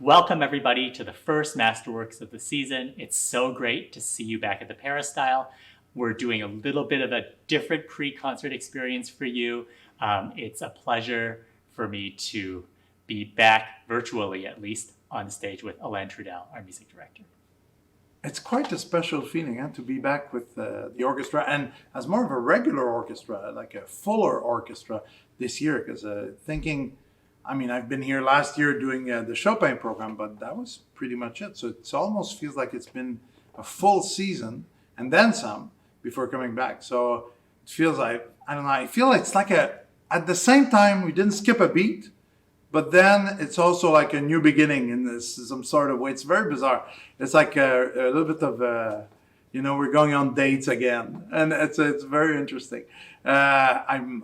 Welcome everybody to the first Masterworks of the season. It's so great to see you back at the Peristyle. We're doing a little bit of a different pre-concert experience for you. It's a pleasure for me to be back, virtually at least, on stage with Alain Trudel, our music director. It's quite a special feeling to be back with the orchestra, and as more of a regular orchestra, like a fuller orchestra this year, because I've been here last year doing the Chopin program, but that was pretty much it. So it almost feels like it's been a full season and then some before coming back. So it feels like, I don't know, I feel like it's like at the same time, we didn't skip a beat, but then it's also like a new beginning in this some sort of way. It's very bizarre. It's like a little bit of, we're going on dates again, and it's very interesting. I'm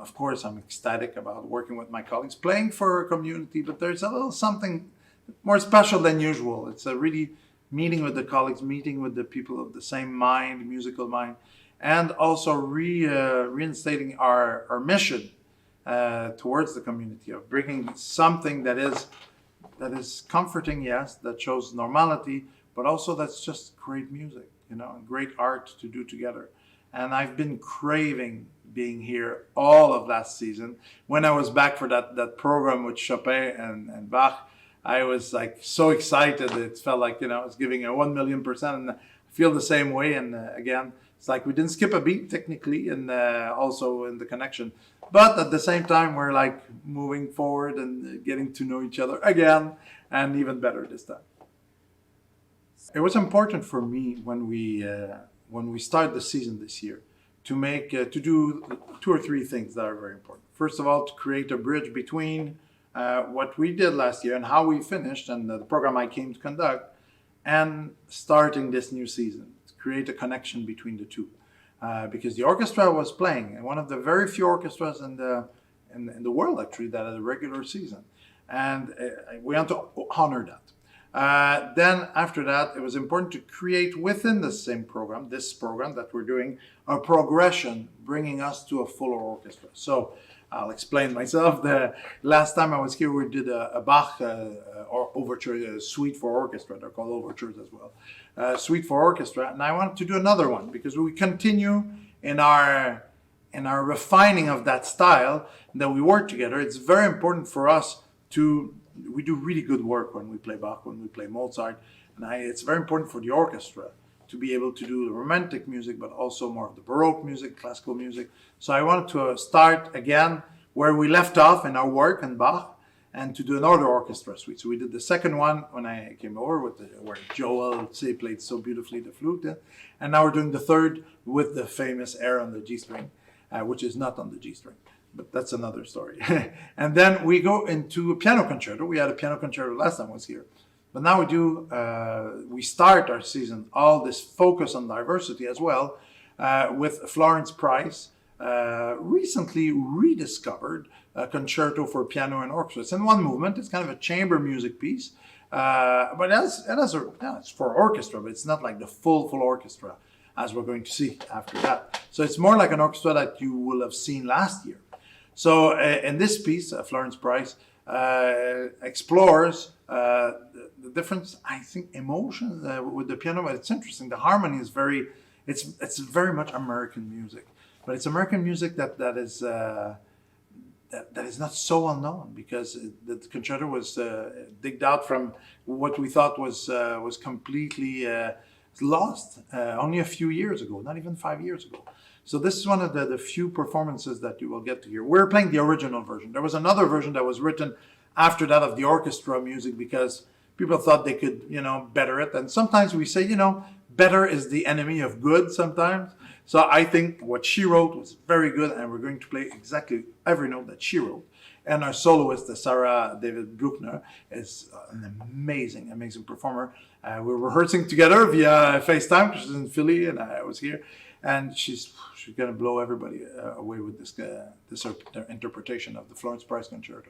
ecstatic about working with my colleagues, playing for a community, but there's a little something more special than usual. It's a really meeting with the colleagues, meeting with the people of the same mind, musical mind, and also reinstating our mission towards the community of bringing something that is comforting, yes, that shows normality, but also that's just great music, and great art to do together. And I've been craving being here all of last season. When I was back for that program with Chopin and Bach, I was like so excited. It felt like, it's giving a 1,000,000%. And I feel the same way. And again, it's like we didn't skip a beat technically, and also in the connection. But at the same time, we're like moving forward and getting to know each other again, and even better this time. It was important for me when we start the season this year to do two or three things that are very important. First of all, to create a bridge between what we did last year and how we finished, and the program I came to conduct, and starting this new season, to create a connection between the two. Because the orchestra was playing, and one of the very few orchestras in the world actually that had a regular season, and we want to honor that. Then after that, it was important to create within the same program, this program that we're doing, a progression bringing us to a fuller orchestra. So I'll explain myself. The last time I was here, we did a Bach overture, suite for orchestra. They're called overtures as well. Suite for orchestra. And I wanted to do another one because we continue in our refining of that style that we work together. It's very important for us we do really good work when we play Bach, when we play Mozart. And it's very important for the orchestra to be able to do the romantic music, but also more of the Baroque music, classical music. So I wanted to start again where we left off in our work in Bach, and to do another orchestra suite. So we did the second one when I came over where Joel played so beautifully the flute. And now we're doing the third with the famous air on the G string, which is not on the G string. But that's another story. And then we go into a piano concerto. We had a piano concerto last time I was here. But now we start our season, all this focus on diversity as well, with Florence Price, recently rediscovered concerto for piano and orchestra. It's in one movement. It's kind of a chamber music piece. But it's for orchestra, but it's not like the full orchestra, as we're going to see after that. So it's more like an orchestra that you will have seen last year. So in this piece, Florence Price explores the different, I think, emotions with the piano. But it's interesting. The harmony is it's very much American music, but it's American music that is not so well known, because the concerto was digged out from what we thought was completely lost only a few years ago, not even 5 years ago. So this is one of the few performances that you will get to hear. We're playing the original version. There was another version that was written after that of the orchestra music, because people thought they could, better it. And sometimes we say, better is the enemy of good sometimes. So I think what she wrote was very good, and we're going to play exactly every note that she wrote. And our soloist, Sarah David Bruckner, is an amazing, amazing performer. We're rehearsing together via FaceTime, because she's in Philly and I was here. And she's going to blow everybody away with this interpretation of the Florence Price Concerto.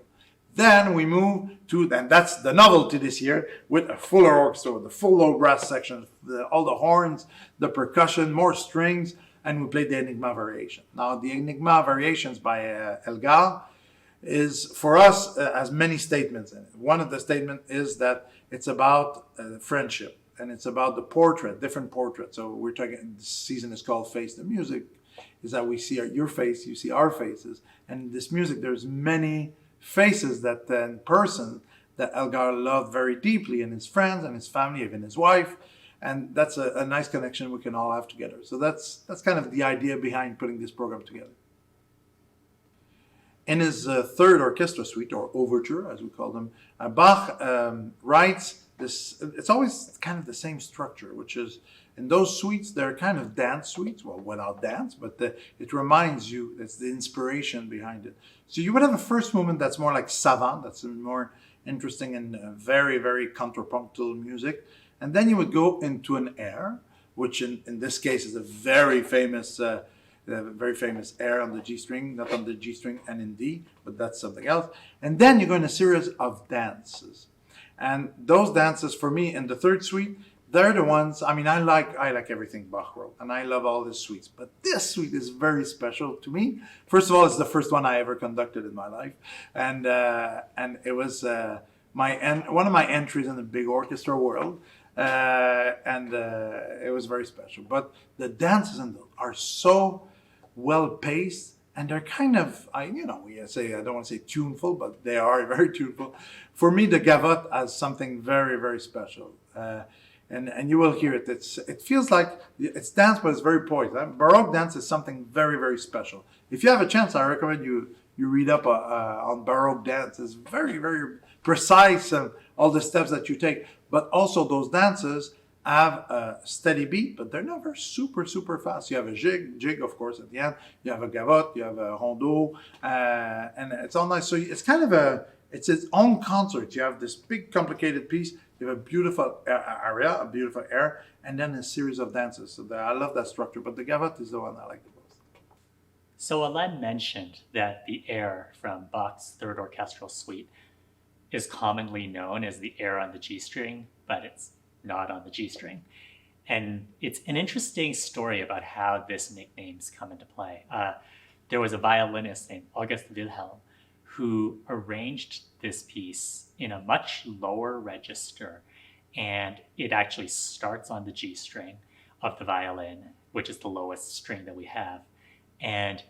Then we move to, and that's the novelty this year, with a fuller orchestra, with the full low brass section, all the horns, the percussion, more strings, and we played the Enigma Variation. Now, the Enigma Variations by Elgar is, for us, has many statements in it. One of the statements is that it's about friendship, and it's about the portrait, different portraits. So we're talking, this season is called Face the Music, is that we see your face, you see our faces. And in this music, there's many faces that in person that Elgar loved very deeply, and his friends and his family, even his wife. And that's a nice connection we can all have together. So that's kind of the idea behind putting this program together. In his third orchestra suite, or overture, as we call them, Bach writes this. It's always kind of the same structure, which is in those suites, they're kind of dance suites. Well, without dance, but it reminds you, it's the inspiration behind it. So you would have a first movement that's more like savant, that's more interesting and very, very contrapuntal music. And then you would go into an air, which in this case is a very famous air on the G string, not on the G string and in D, but that's something else. And then you go in a series of dances. And those dances, for me, in the third suite, they're the ones, I mean, I like everything Bach wrote, and I love all his suites. But this suite is very special to me. First of all, it's the first one I ever conducted in my life. And it was one of my entries in the big orchestra world. It was very special. But the dances in those are so well paced, and they're kind of, I don't want to say tuneful, but they are very tuneful. For me, the gavotte has something very, very special. And you will hear it. It feels like it's dance, but it's very poised. Baroque dance is something very, very special. If you have a chance, I recommend you read up on Baroque dance. It's very, very precise, all the steps that you take. But also those dances have a steady beat, but they're never super, super fast. You have a jig, of course, at the end. You have a gavotte, you have a rondeau, and it's all nice. So it's kind of it's its own concert. You have this big, complicated piece. You have a beautiful area, a beautiful air, and then a series of dances. So I love that structure, but the gavotte is the one I like the most. So Alain mentioned that the air from Bach's Third Orchestral Suite is commonly known as the air on the G string, but it's not on the G string. And it's an interesting story about how this nickname's come into play. There was a violinist named August Wilhelm who arranged this piece in a much lower register, and it actually starts on the G string of the violin, which is the lowest string that we have. And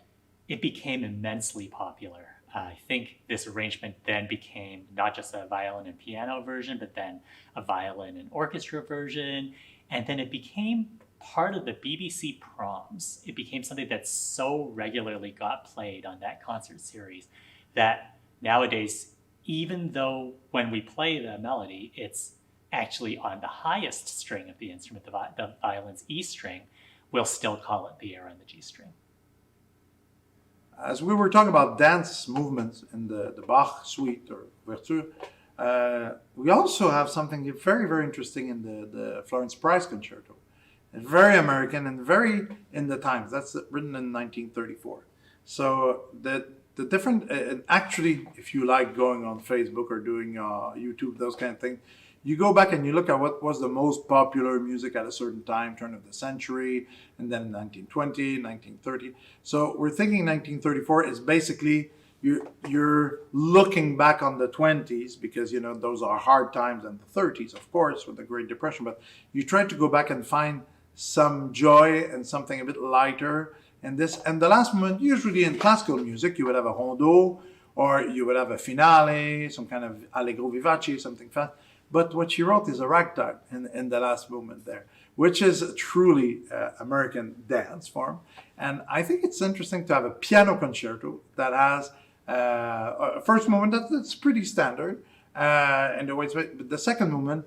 it became immensely popular. I think this arrangement then became not just a violin and piano version, but then a violin and orchestra version. And then it became part of the BBC proms. It became something that so regularly got played on that concert series that nowadays, even though when we play the melody, it's actually on the highest string of the instrument, the violin's E string, we'll still call it the air on the G string. As we were talking about dance movements in the Bach suite or ouverture, we also have something very, very interesting in the Florence Price Concerto. It's very American and very in the times. That's written in 1934. So the different, actually, if you like going on Facebook or doing YouTube, those kind of things, you go back and you look at what was the most popular music at a certain time, turn of the century, and then 1920, 1930. So we're thinking 1934 is basically, you're looking back on the 20s because, those are hard times, and the 30s, of course, with the Great Depression. But you try to go back and find some joy and something a bit lighter. And the last moment, usually in classical music, you would have a rondeau, or you would have a finale, some kind of allegro vivace, something fast. But what she wrote is a ragtime in the last movement there, which is a truly American dance form. And I think it's interesting to have a piano concerto that has a first movement that's pretty standard in the way it's made. But the second movement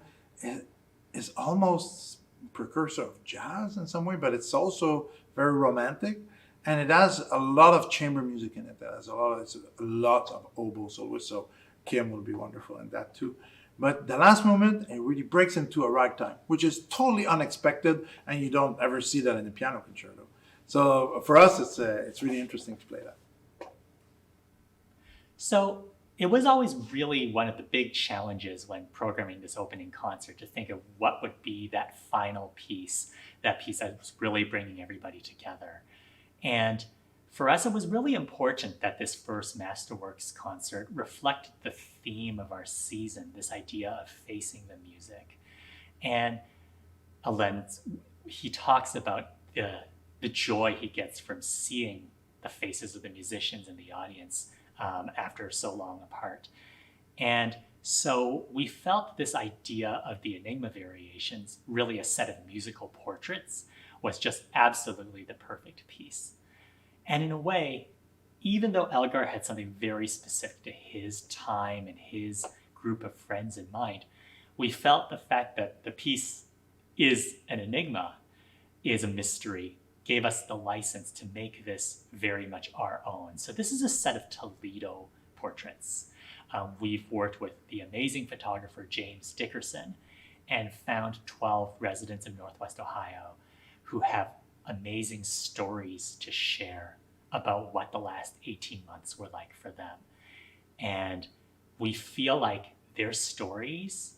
is almost precursor of jazz in some way, but it's also very romantic. And it has a lot of chamber music in it. It has a lot of oboe soloists, so Kim will be wonderful in that too. But the last movement, it really breaks into a ragtime, which is totally unexpected, and you don't ever see that in a piano concerto. So for us, it's really interesting to play that. So it was always really one of the big challenges when programming this opening concert to think of what would be that final piece, that piece that was really bringing everybody together. And For us, it was really important that this first Masterworks concert reflected the theme of our season, this idea of facing the music. And Alain, he talks about the joy he gets from seeing the faces of the musicians in the audience after so long apart. And so we felt this idea of the Enigma Variations, really a set of musical portraits, was just absolutely the perfect piece. And in a way, even though Elgar had something very specific to his time and his group of friends in mind, we felt the fact that the piece is an enigma, is a mystery, gave us the license to make this very much our own. So this is a set of Toledo portraits. We've worked with the amazing photographer James Dickerson and found 12 residents of Northwest Ohio who have amazing stories to share about what the last 18 months were like for them. And we feel like their stories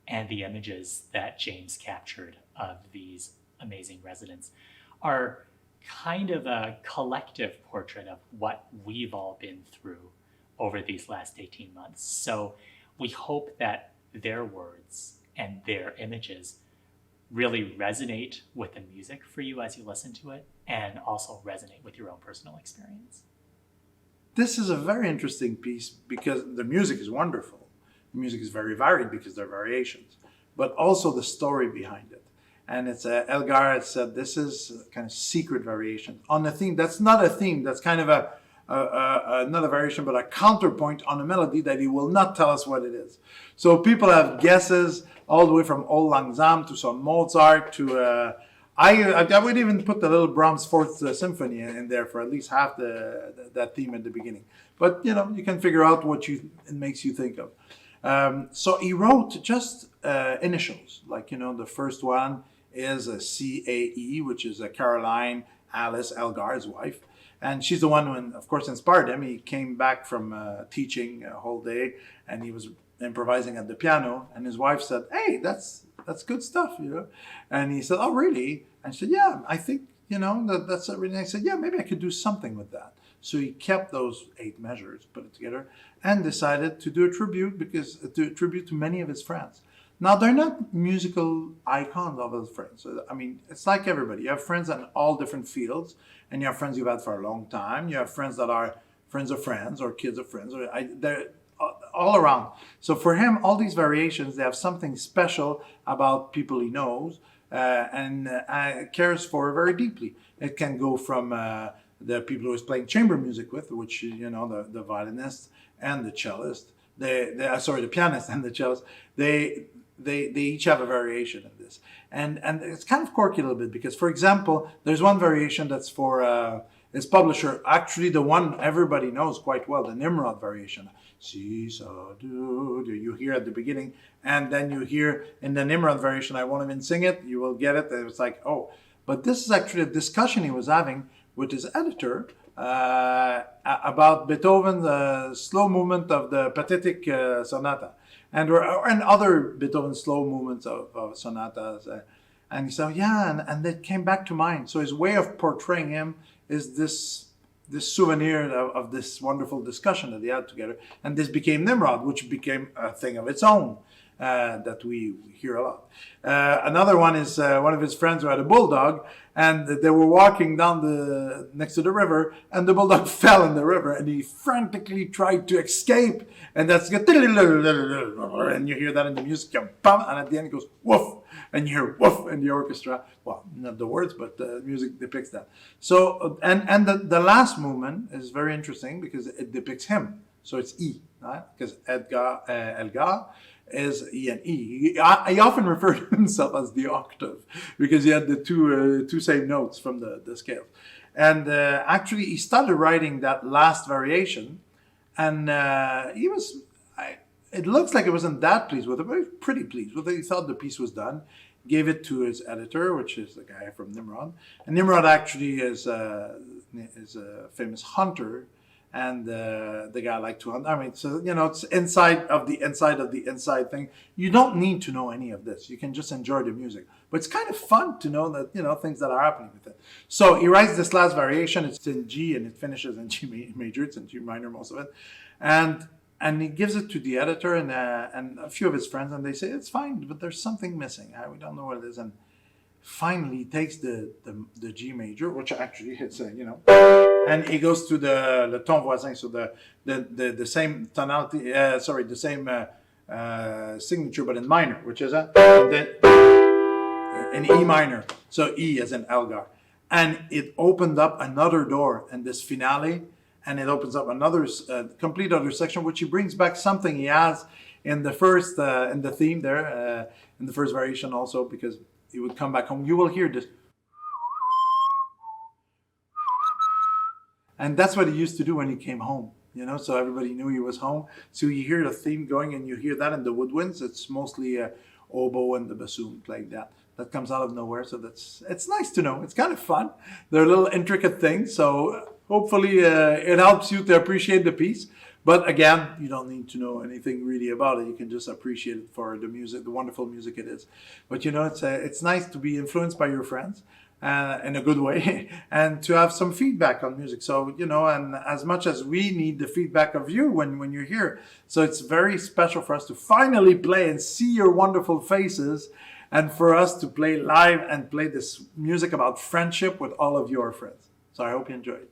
and the images that James captured of these amazing residents are kind of a collective portrait of what we've all been through over these last 18 months. So we hope that their words and their images really resonate with the music for you as you listen to it, and also resonate with your own personal experience. This is a very interesting piece because the music is wonderful. The music is very varied because there are variations, but also the story behind it. And it's Elgar said this is a kind of secret variation on a theme that's not a theme, that's kind of another variation, but a counterpoint on a melody that he will not tell us what it is. So people have guesses all the way from Old Lang Syne to some Mozart to I would even put the little Brahms Fourth Symphony in there for at least half that theme at the beginning. But you can figure out what it makes you think of. So he wrote just initials, like the first one is a CAE, which is a Caroline Alice Elgar's wife. And she's the one who, of course, inspired him. He came back from teaching a whole day, and he was improvising at the piano. And his wife said, "Hey, that's good stuff, And he said, "Oh, really?" And she said, "Yeah, I think that's really nice." I said, "Yeah, maybe I could do something with that." So he kept those 8 measures, put it together, and decided to do a tribute to many of his friends. Now, they're not musical icons of his friends. I mean, it's like everybody. You have friends in all different fields, and you have friends you've had for a long time. You have friends that are friends of friends or kids of friends. They're all around. So for him, all these variations, they have something special about people he knows and cares for very deeply. It can go from the people who he's playing chamber music with, which, the violinist and the cellist. The pianist and the cellist. They each have a variation of this. And it's kind of quirky a little bit because, for example, there's one variation that's for his publisher, actually the one everybody knows quite well, the Nimrod variation. See, so, do, you hear at the beginning, and then you hear in the Nimrod variation, I won't even sing it, you will get it, and it's like, oh. But this is actually a discussion he was having with his editor about Beethoven's slow movement of the Pathetic Sonata. And other Beethoven slow movements of sonatas. And he said, yeah, and that came back to mind. So his way of portraying him is this souvenir of this wonderful discussion that they had together. And this became Nimrod, which became a thing of its own that we hear a lot. Another one is one of his friends who had a bulldog, and they were walking down next to the river, and the bulldog fell in the river, and he frantically tried to escape, and that's and you hear that in the music, and at the end it goes woof, and you hear woof in the orchestra. Well, not the words, but the music depicts that. So and the last movement is very interesting because it depicts him. So it's E, right? Because Elgar is E and E. He often referred to himself as the octave because he had the two same notes from the scale. And actually, he started writing that last variation, and it looks like he wasn't that pleased with it, but he was pretty pleased with it. He thought the piece was done, gave it to his editor, which is the guy from Nimrod. And Nimrod actually is a famous hunter and the guy like 200. I mean, so it's inside of the inside thing. You don't need to know any of this. You can just enjoy the music. But it's kind of fun to know that things that are happening with it. So he writes this last variation. It's in G and it finishes in G major. It's in G minor, most of it, and he gives it to the editor and a few of his friends, and they say it's fine, but there's something missing. We don't know what it is. And finally, he takes the G major, which actually hits and he goes to the le ton voisin, so the same tonality, the same signature, but in minor, which is in E minor, so E as in Elgar, and it opened up another door in this finale, and it opens up another complete other section, which he brings back something he has in the first in the theme there, in the first variation also, because he would come back home. You will hear this. And that's what he used to do when he came home, so everybody knew he was home. So you hear the theme going, and you hear that in the woodwinds. It's mostly oboe and the bassoon playing that. That comes out of nowhere, so it's nice to know. It's kind of fun. They're little intricate things, so hopefully it helps you to appreciate the piece. But again, you don't need to know anything really about it. You can just appreciate it for the music, the wonderful music it is. But it's nice to be influenced by your friends. In a good way, and to have some feedback on music. So, and as much as we need the feedback of you when you're here. So it's very special for us to finally play and see your wonderful faces, and for us to play live and play this music about friendship with all of your friends. So I hope you enjoy it.